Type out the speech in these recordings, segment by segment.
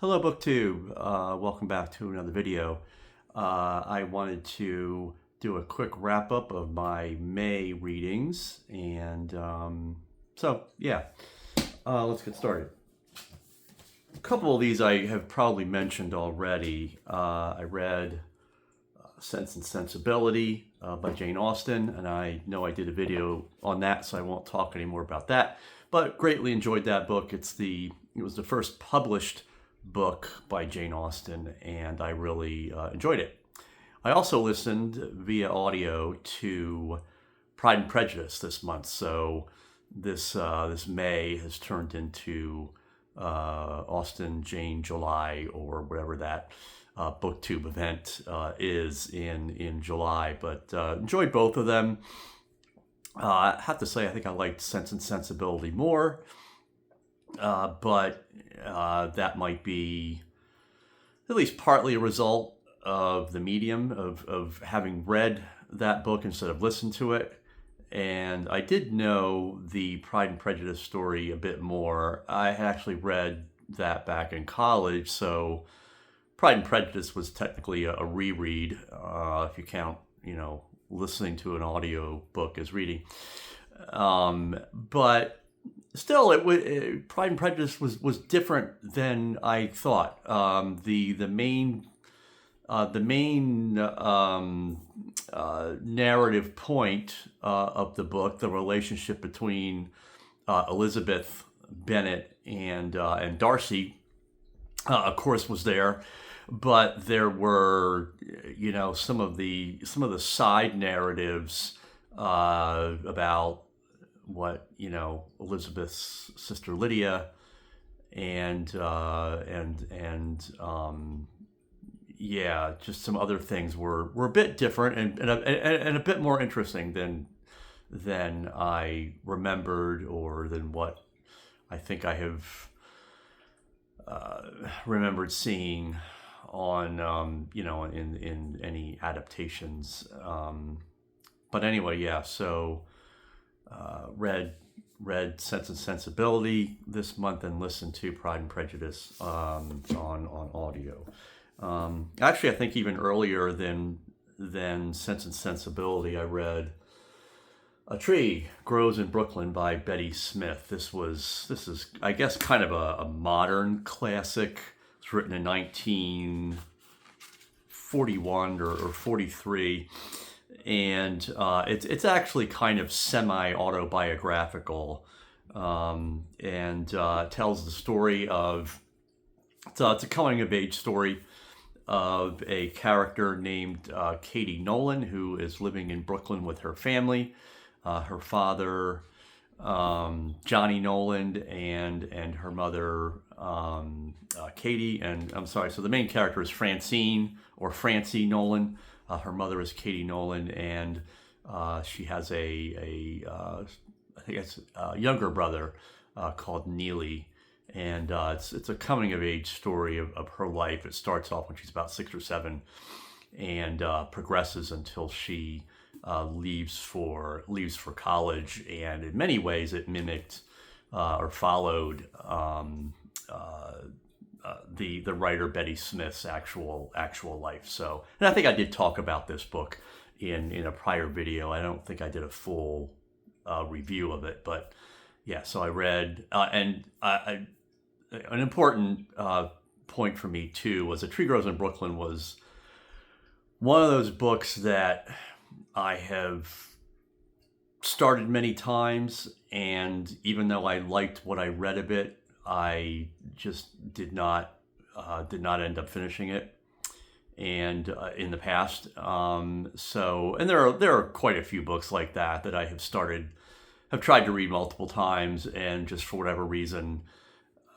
Hello, BookTube. Welcome back to another video. I wanted to do a quick wrap up of my May readings, and let's get started. A couple of these I have probably mentioned already. I read Sense and Sensibility by Jane Austen, and I know I did a video on that, so I won't talk anymore about that. But greatly enjoyed that book. It was the first published book by Jane Austen, and I really enjoyed it. I also listened via audio to Pride and Prejudice this month, so this May has turned into Austen, Jane, July, or whatever that BookTube event is in July. But enjoyed both of them. I have to say, I think I liked Sense and Sensibility more. But that might be at least partly a result of the medium of having read that book instead of listened to it. And I did know the Pride and Prejudice story a bit more. I had actually read that back in college, so Pride and Prejudice was technically a reread, if you count, listening to an audio book as reading. But still, Pride and Prejudice was different than I thought. The main narrative point of the book, the relationship between Elizabeth Bennet and Darcy, of course, was there. But there were, some of the side narratives about what Elizabeth's sister Lydia and just some other things were a bit different and a bit more interesting than I remembered, or than what I think I have remembered seeing on in any adaptations. But anyway, yeah. So. Read Sense and Sensibility this month and listened to Pride and Prejudice on audio. Actually, I think even earlier than Sense and Sensibility, I read A Tree Grows in Brooklyn by Betty Smith. This is I guess kind of a modern classic. It's written in 1941 or 43. And it's actually kind of semi-autobiographical, and tells the story of, it's a coming-of-age story of a character named Katie Nolan, who is living in Brooklyn with her family, her father, Johnny Nolan, and her mother, Katie. And I'm sorry, so the main character is Francine, or Francie Nolan. Her mother is Katie Nolan, and she has I think it's a younger brother called Neely, and it's a coming of age story of her life. It starts off when she's about 6 or 7, and progresses until she leaves for college. And in many ways, it mimicked or followed the writer Betty Smith's actual life. So, and I think I did talk about this book in a prior video. I don't think I did a full review of it, but yeah. So I read, and an important point for me too was A Tree Grows in Brooklyn was one of those books that I have started many times, and even though I liked what I read of it, I just did not end up finishing it, and in the past. So, and there are quite a few books like that I have tried to read multiple times, and just for whatever reason,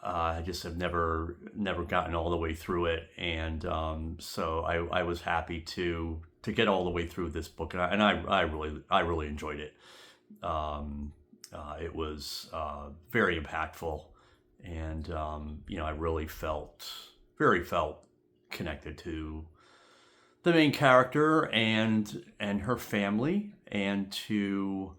I just have never gotten all the way through it. And so I was happy to get all the way through this book, and I really enjoyed it. It was very impactful. And I really felt connected to the main character and her family, and to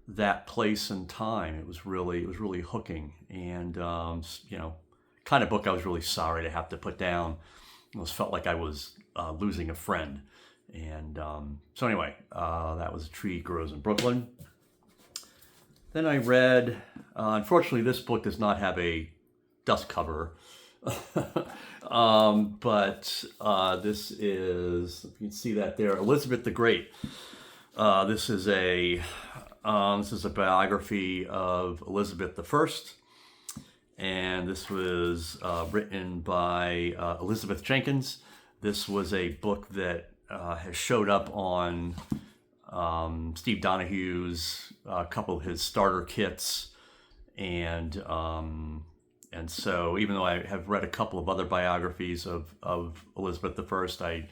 that place and time. It was really hooking, and kind of book I was really sorry to have to put down. It almost felt like I was losing a friend. And so anyway, that was A Tree Grows in Brooklyn. Then I read, unfortunately this book does not have a dust cover, but this is, you can see that there, Elizabeth the Great. This is a biography of Elizabeth I, and this was written by Elizabeth Jenkins. This was a book that has showed up on Steve Donahue's couple of his starter kits, and so even though I have read a couple of other biographies of Elizabeth I,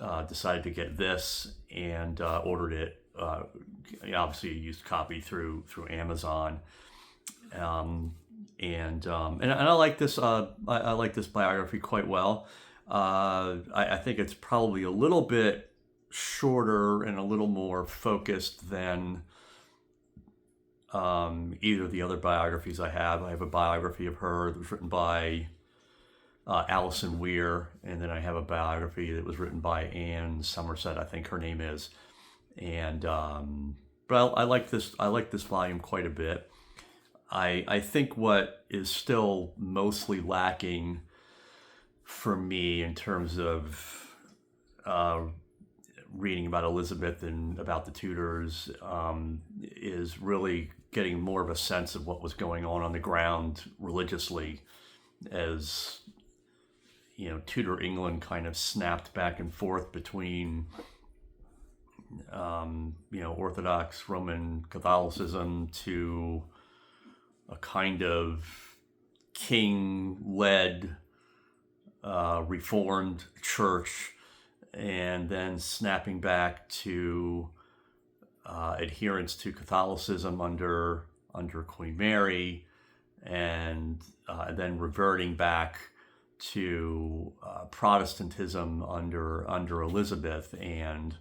I decided to get this and ordered it. Obviously, a used copy through Amazon, and I like this. I like this biography quite well. I think it's probably a little bit shorter and a little more focused than either of the other biographies I have. I have a biography of her that was written by Alison Weir, and then I have a biography that was written by Anne Somerset, I think her name is. And but I like this. I like this volume quite a bit. I think what is still mostly lacking for me in terms of reading about Elizabeth and about the Tudors is really getting more of a sense of what was going on the ground religiously, as Tudor England kind of snapped back and forth between Orthodox Roman Catholicism to a kind of king-led Reformed church, and then snapping back to adherence to Catholicism under Queen Mary, and then reverting back to Protestantism under Elizabeth. And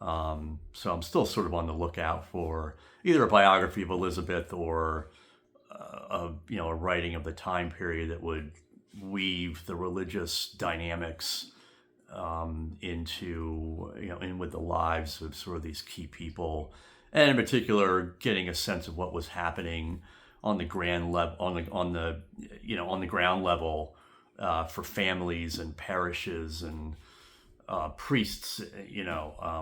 so I'm still sort of on the lookout for either a biography of Elizabeth or a writing of the time period that would weave the religious dynamics into in with the lives of sort of these key people, and in particular getting a sense of what was happening on the ground level for families and parishes and priests.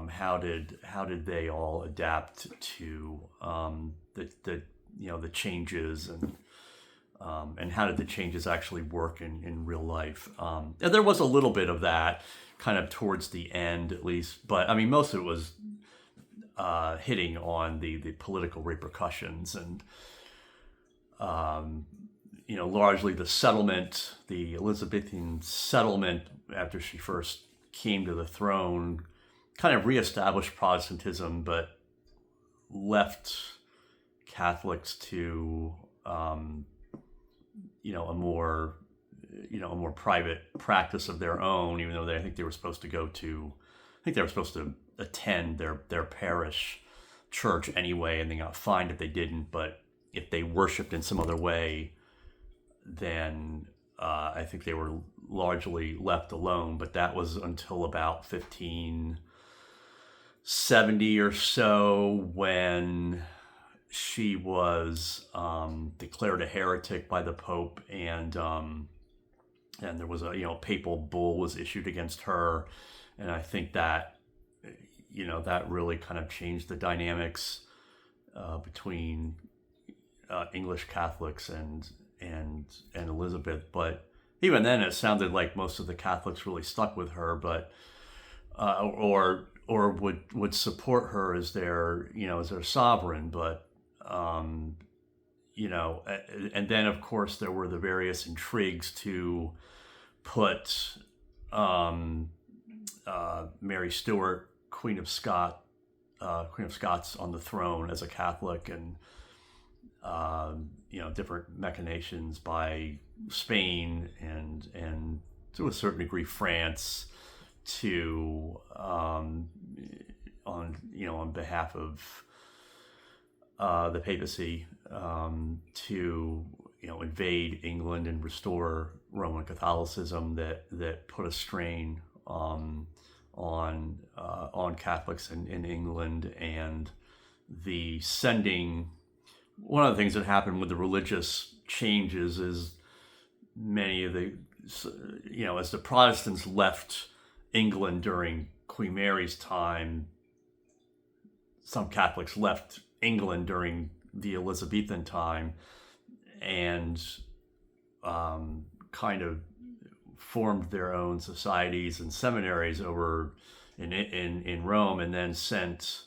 How did they all adapt to the changes, and how did the changes actually work in real life? And there was a little bit of that kind of towards the end, at least, but I mean, most of it was hitting on the political repercussions and largely the settlement, the Elizabethan settlement after she first came to the throne, kind of reestablished Protestantism, but left Catholics to a more private practice of their own, even though I think they were supposed to attend their parish church anyway, and they got fined if they didn't. But if they worshipped in some other way, then I think they were largely left alone. But that was until about 1570 or so, when she was declared a heretic by the Pope, and there was a papal bull was issued against her, and I think that that really kind of changed the dynamics between English Catholics and Elizabeth. But even then, it sounded like most of the Catholics really stuck with her, but or would support her as their sovereign. But and then of course there were the various intrigues to put Mary Stuart, Queen of Scots, on the throne as a Catholic, and different machinations by Spain and to a certain degree France to on behalf of the papacy to invade England and restore Roman Catholicism that put a strain on Catholics in England, and the sending. One of the things that happened with the religious changes is many of the, as the Protestants left England during Queen Mary's time, some Catholics left England during the Elizabethan time, and kind of formed their own societies and seminaries over in Rome, and then sent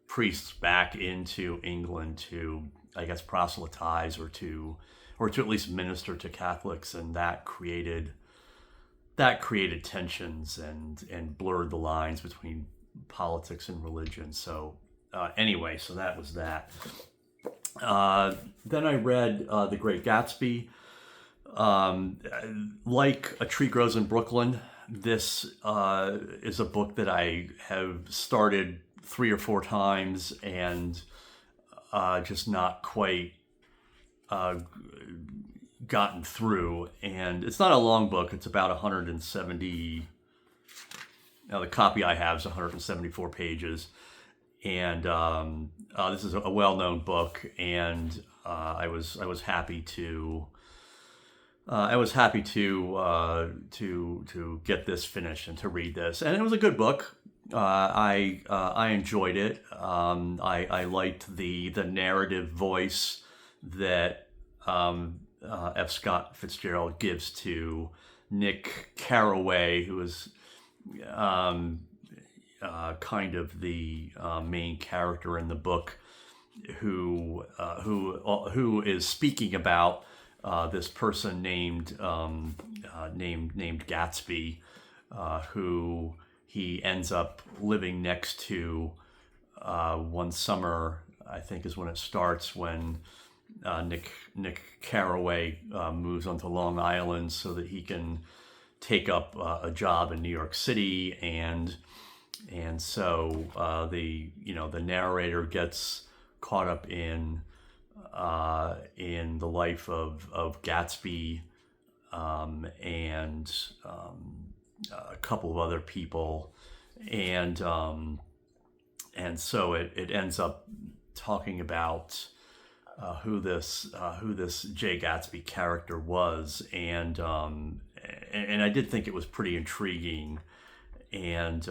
priests back into England to, I guess, proselytize or to at least minister to Catholics, and that created tensions and blurred the lines between politics and religion. So anyway, so that was that. Then I read The Great Gatsby. Like A Tree Grows in Brooklyn, this is a book that I have started 3 or 4 times and just not quite gotten through. And it's not a long book. It's about 170. Now the copy I have is 174 pages, and this is a well-known book. And I was happy to get this finished and to read this, and it was a good book. I enjoyed it. I liked the narrative voice that F.Scott Fitzgerald gives to Nick Carraway, who is kind of the main character in the book, who is speaking about this person named Gatsby, who he ends up living next to one summer, I think is when it starts, when Nick Carraway moves onto Long Island so that he can take up a job in New York City, and so the narrator gets caught up in the life of Gatsby and a couple of other people, and so it ends up talking about who this Jay Gatsby character was, and I did think it was pretty intriguing, and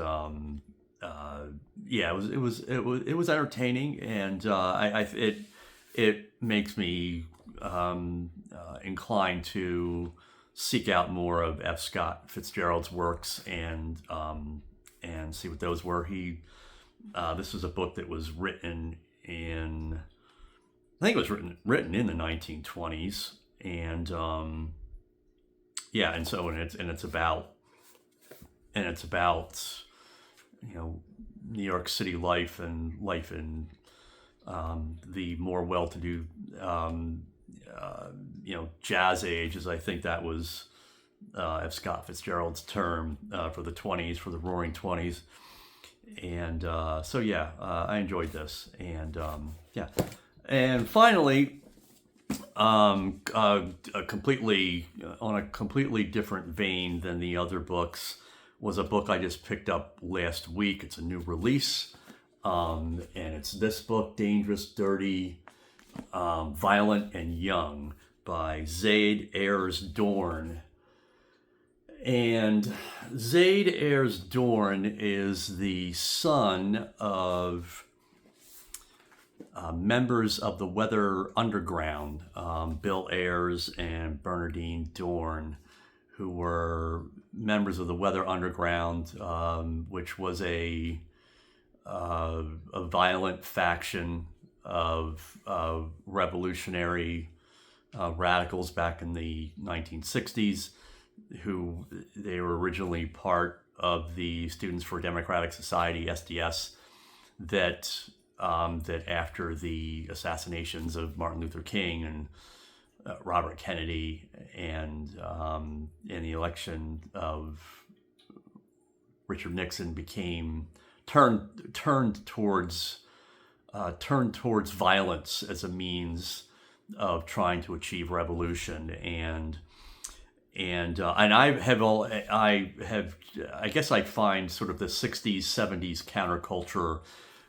it was entertaining, and it makes me inclined to seek out more of F. Scott Fitzgerald's works and see what those were. This was a book that was written in, I think it was written in the 1920s, and it's about New York City life and life in the more well-to-do jazz age, as I think that was F. Scott Fitzgerald's term for the 20s, for the Roaring 20s. And I enjoyed this, and and finally, on a completely different vein than the other books, was a book I just picked up last week. It's a new release, and it's this book, Dangerous, Dirty, Violent, and Young, by Zayd, Ayers, Dohrn. And Zayd Ayers Dohrn is the son of members of the Weather Underground, Bill Ayers and Bernardine Dohrn, who were members of the Weather Underground, which was a violent faction of revolutionary radicals back in the 1960s. Who they were originally part of the Students for Democratic Society, SDS, that after the assassinations of Martin Luther King and Robert Kennedy, and in the election of Richard Nixon, turned towards violence as a means trying to achieve revolution. And I guess I find sort of the 60s 70s counterculture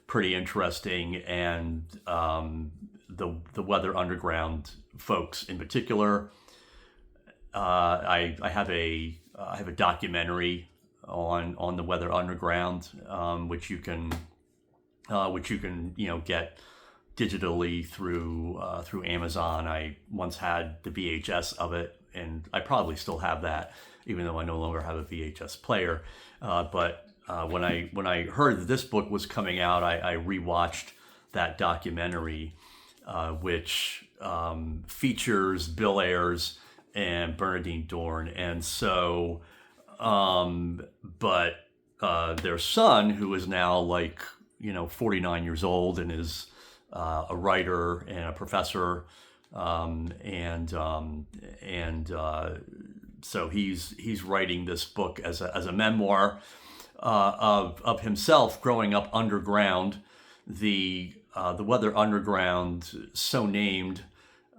pretty interesting, and the Weather Underground folks in particular. I have a documentary on the Weather Underground, which you can get digitally through Amazon. I once had the VHS of it, and I probably still have that, even though I no longer have a VHS player. But when I heard that this book was coming out, I rewatched that documentary, which features Bill Ayers and Bernardine Dohrn. And so, but their son, who is now 49 years old and is a writer and a professor, so he's writing this book as a memoir of himself growing up underground. The Weather Underground, so named,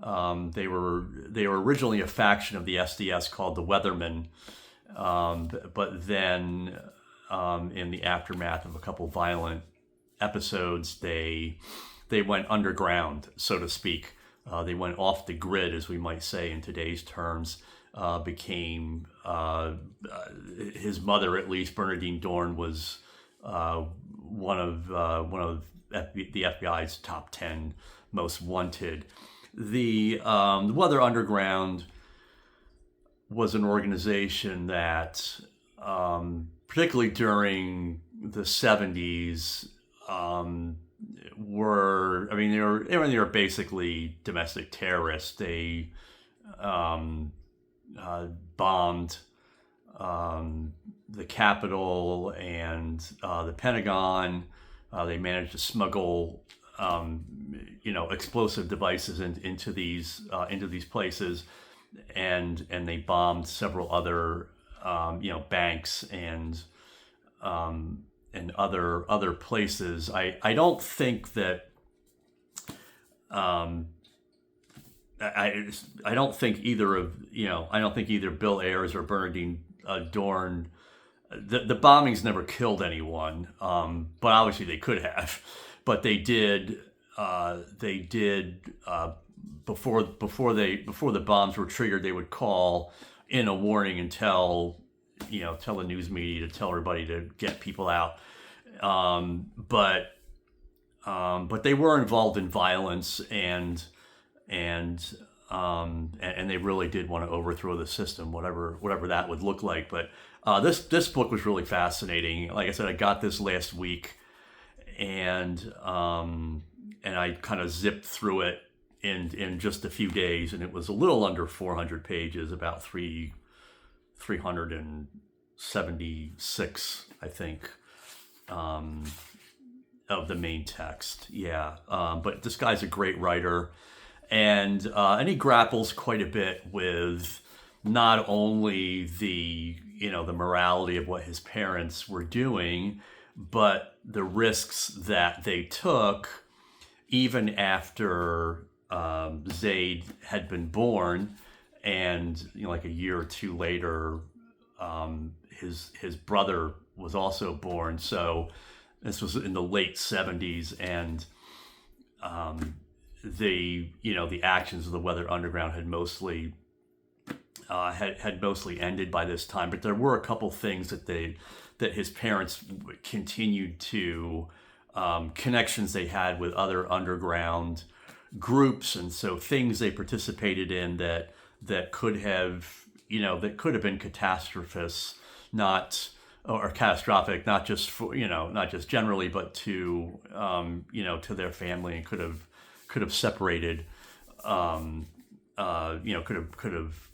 they were originally a faction of the SDS called the Weathermen, but then in the aftermath of a couple violent episodes, they went underground, so to speak. They went off the grid, as we might say in today's terms. Became his mother, at least Bernardine Dohrn, was one of the FBI's top 10 most wanted. The Weather Underground was an organization that, particularly during the 70s, they were basically domestic terrorists. They bombed the Capitol and the Pentagon. They managed to smuggle explosive devices into these places, and they bombed several other banks and other places. I don't think that I don't think either Bill Ayers or Bernardine Dohrn. The bombings never killed anyone, but obviously they could have. But they did. Before the bombs were triggered, they would call in a warning and tell the news media to tell everybody to get people out. But they were involved in violence, and they really did want to overthrow the system, whatever that would look like. But this book was really fascinating. Like I said, I got this last week, and I kind of zipped through it in just a few days, and it was a little under 400 pages, about 376, I think, of the main text. Yeah, but this guy's a great writer, and he grapples quite a bit with not only the morality of what his parents were doing, but the risks that they took even after Zayd had been born, and like a year or two later, his brother was also born. So this was in the late 70s, and the actions of the Weather Underground had mostly ended by this time. But there were a couple things that his parents continued to, connections they had with other underground groups, and so things they participated in that could have been catastrophic, not just for not just generally, but to to their family, and could have separated, could have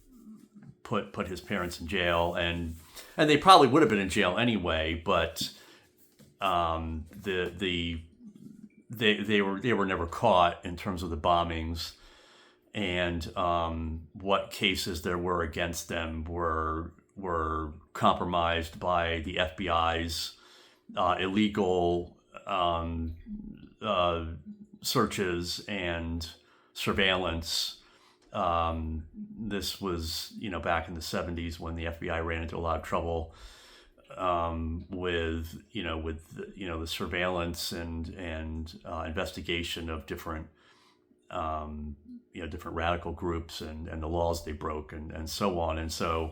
put his parents in jail, and they probably would have been in jail anyway, but they were never caught in terms of the bombings, and what cases there were against them were compromised by the FBI's illegal searches and surveillance. This was, back in the 70s when the FBI ran into a lot of trouble with the surveillance and investigation of different different radical groups and the laws they broke and so on. And so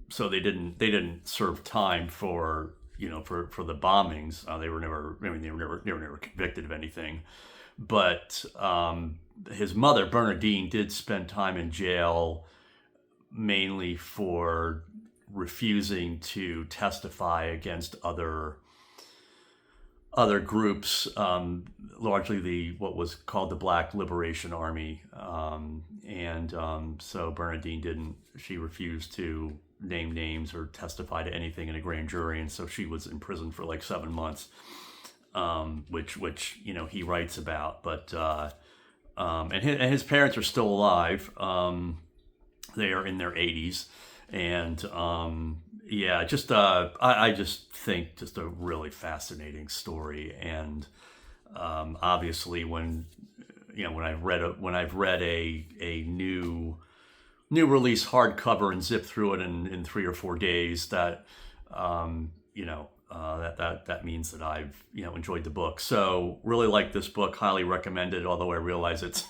so they didn't serve time for the bombings. They were never convicted of anything. But his mother, Bernadine, did spend time in jail mainly for refusing to testify against other groups, largely what was called the Black Liberation Army. So Bernadine she refused to name names or testify to anything in a grand jury, and so she was in prison for like 7 months, which he writes about. But and his parents are still alive. They are in their 80s, and I just think just a really fascinating story. And obviously, when I've read a new release hardcover and zipped through it in 3 or 4 days, that that means that I've enjoyed the book. So really like this book, highly recommend it, although I realize it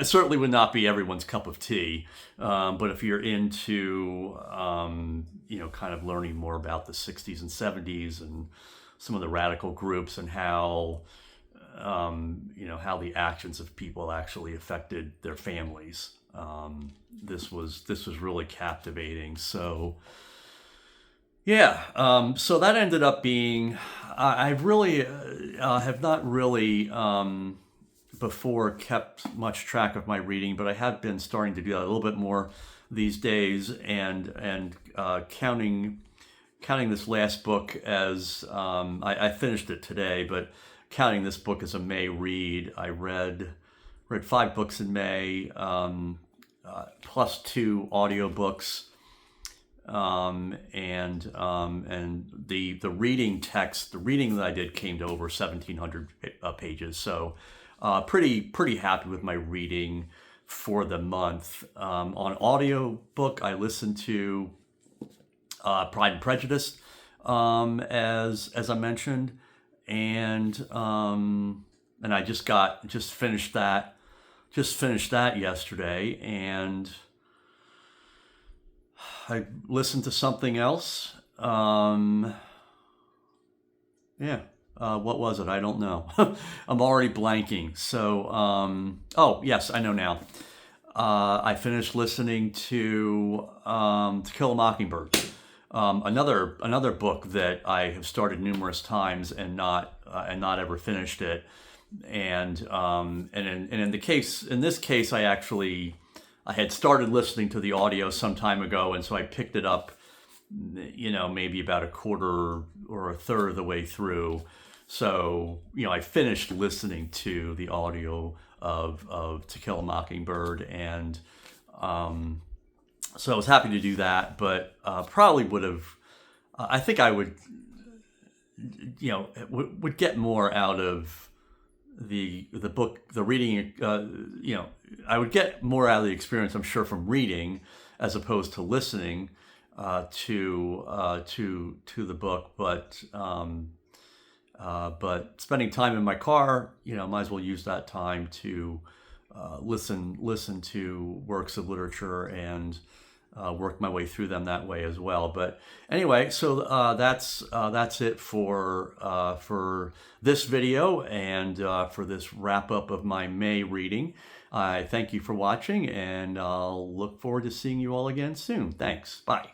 certainly would not be everyone's cup of tea. But if you're into kind of learning more about the 60s and 70s and some of the radical groups and how the actions of people actually affected their families, this was really captivating. So so that ended up being, I really have not really before kept much track of my reading, but I have been starting to do that a little bit more these days, and counting this last book as, I finished it today, but counting this book as a May read, I read 5 books in May, plus 2 audiobooks. And the reading text, the reading that I did came to over 1,700 pages. So pretty happy with my reading for the month. On audiobook, I listened to Pride and Prejudice, as I mentioned, and I just finished that yesterday, and I listened to something else. What was it? I don't know. I'm already blanking. So, oh yes, I know now. I finished listening to Kill a Mockingbird, another book that I have started numerous times and not ever finished it. And in this case, I had started listening to the audio some time ago, and so I picked it up, maybe about a quarter or a third of the way through. So, I finished listening to the audio of To Kill a Mockingbird, and so I was happy to do that, but probably would have, I think I would, would get more out of the book, the reading. I would get more out of the experience, I'm sure, from reading as opposed to listening to the book. But spending time in my car, might as well use that time to listen to works of literature and work my way through them that way as well. But anyway, so that's it for this video and for this wrap up of my May reading. I thank you for watching, and I'll look forward to seeing you all again soon. Thanks. Bye.